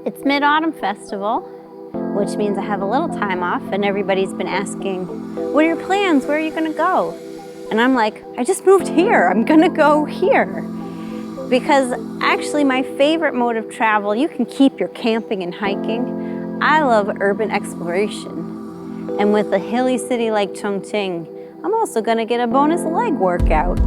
It's Mid-Autumn Festival, which means I have a little time off, and everybody's been asking, what are your plans? Where are you gonna go? And I'm like, I just moved here. I'm gonna go here. Because actually my favorite mode of travel, you can keep your camping and hiking. I love urban exploration. And with a hilly city like Chongqing, I'm also gonna get a bonus leg workout.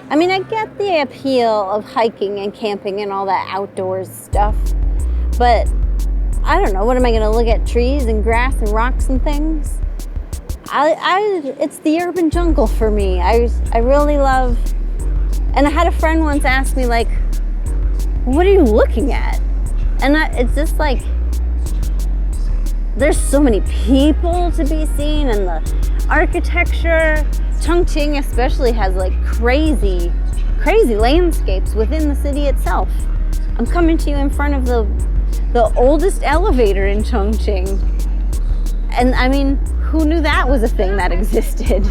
I mean, I get the appeal of hiking and camping and all that outdoors stuff, but I don't know, what am I gonna look at trees and grass and rocks and things? It's the urban jungle for me. I really love, and I had a friend once ask me like, what are you looking at? And it's just like, there's so many people to be seen, and the architecture. Chongqing especially has like crazy landscapes within the city itself. I'm coming to you in front of the oldest elevator in Chongqing. And I mean, who knew that was a thing that existed?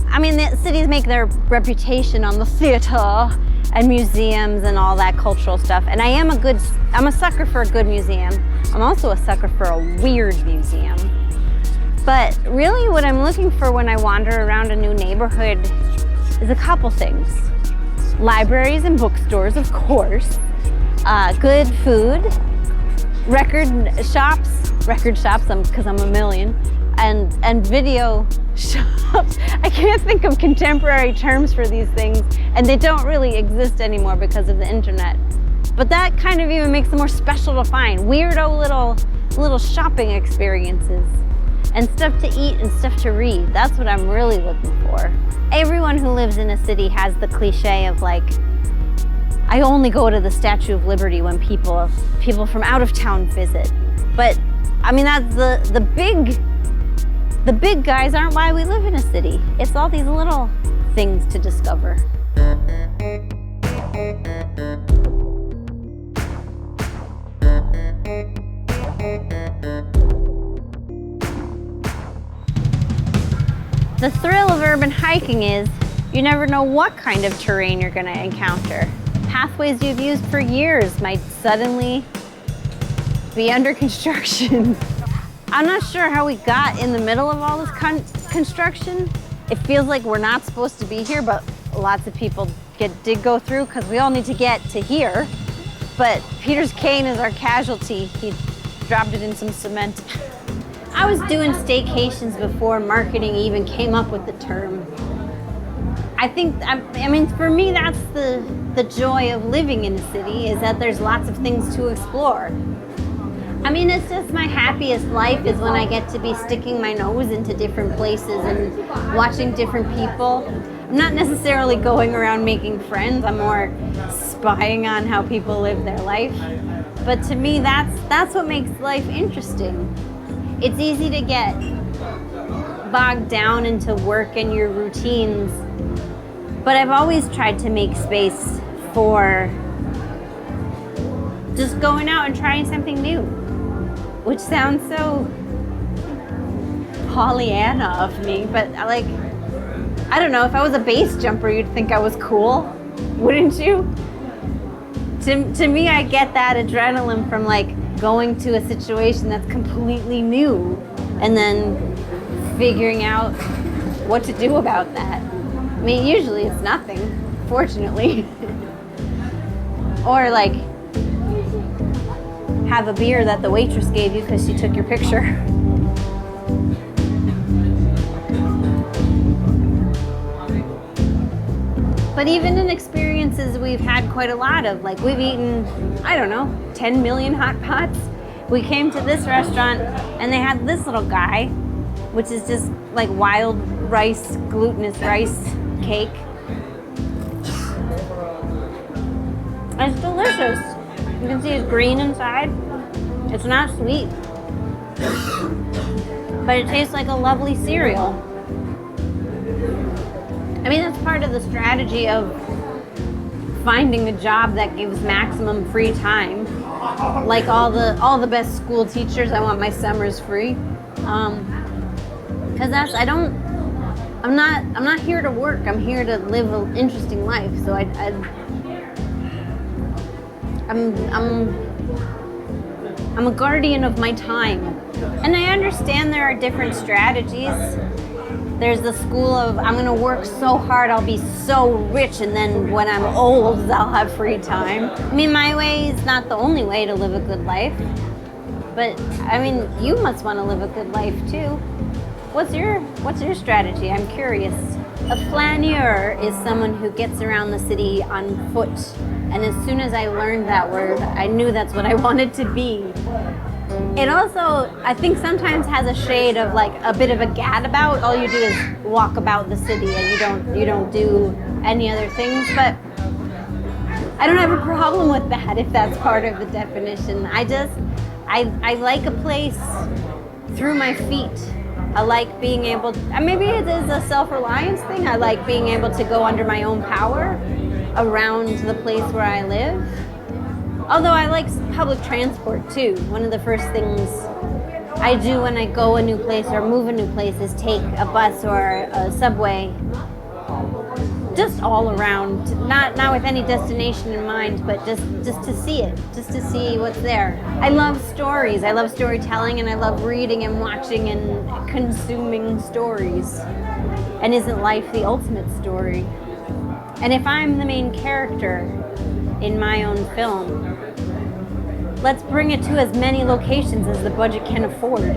I mean, the cities make their reputation on the theater and museums and all that cultural stuff. And I'm a sucker for a good museum. I'm also a sucker for a weird museum. But really what I'm looking for when I wander around a new neighborhood is a couple things. Libraries and bookstores, of course. Good food. Record shops, because I'm a million. And video shops. I can't think of contemporary terms for these things, and they don't really exist anymore because of the internet. But that kind of even makes them more special to find. Weirdo little shopping experiences. And stuff to eat and stuff to read. That's what I'm really looking for. Everyone who lives in a city has the cliche of like, I only go to the Statue of Liberty when people from out of town visit. But I mean, that's the big guys aren't why we live in a city. It's all these little things to discover. The thrill of urban hiking is you never know what kind of terrain you're going to encounter. Pathways you've used for years might suddenly be under construction. I'm not sure how we got in the middle of all this construction. It feels like we're not supposed to be here, but lots of people did go through because we all need to get to here. But Peter's cane is our casualty. He dropped it in some cement. I was doing staycations before marketing even came up with the term. I mean, for me, that's the joy of living in a city, is that there's lots of things to explore. I mean, it's just my happiest life is when I get to be sticking my nose into different places and watching different people. I'm not necessarily going around making friends, I'm more spying on how people live their life. But to me, that's what makes life interesting. It's easy to get bogged down into work and your routines, but I've always tried to make space for just going out and trying something new, which sounds so Pollyanna of me, but I don't know, if I was a base jumper, you'd think I was cool, wouldn't you? To me, I get that adrenaline from like going to a situation that's completely new and then figuring out what to do about that. I mean, usually it's nothing, fortunately. Or like have a beer that the waitress gave you because she took your picture. But even in experiences we've had quite a lot of, like we've eaten, I don't know, 10 million hot pots. We came to this restaurant and they had this little guy, which is just like wild rice, glutinous rice cake. It's delicious. You can see it's green inside. It's not sweet, but it tastes like a lovely cereal. I mean, that's part of the strategy of finding a job that gives maximum free time. Like all the best school teachers, I want my summers free. Because Because I'm not here to work. I'm here to live an interesting life. So I'm a guardian of my time. And I understand there are different strategies. There's the school of, I'm gonna work so hard, I'll be so rich, and then when I'm old, I'll have free time. I mean, my way is not the only way to live a good life. But, I mean, you must want to live a good life, too. What's your strategy? I'm curious. A flaneur is someone who gets around the city on foot. And as soon as I learned that word, I knew that's what I wanted to be. It also, I think, sometimes has a shade of like a bit of a gadabout. All you do is walk about the city and you don't do any other things. But I don't have a problem with that if that's part of the definition. I like a place through my feet. I like being able to, maybe it is a self-reliance thing. I like being able to go under my own power around the place where I live. Although I like public transport too. One of the first things I do when I go a new place or move a new place is take a bus or a subway. Just all around, not with any destination in mind, but just to see it, just to see what's there. I love stories. I love storytelling, and I love reading and watching and consuming stories. And isn't life the ultimate story? And if I'm the main character in my own film, let's bring it to as many locations as the budget can afford.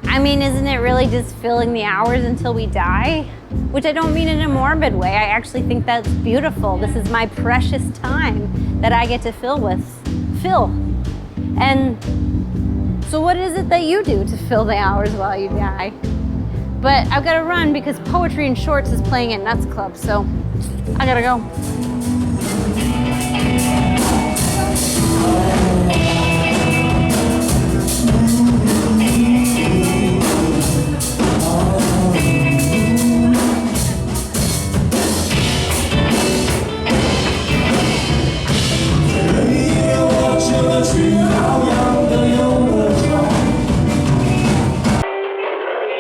I mean, isn't it really just filling the hours until we die? Which I don't mean in a morbid way. I actually think that's beautiful. This is my precious time that I get to fill. And so what is it that you do to fill the hours while you die? But I've got to run because Poetry in Shorts is playing at Nuts Club, so I gotta go.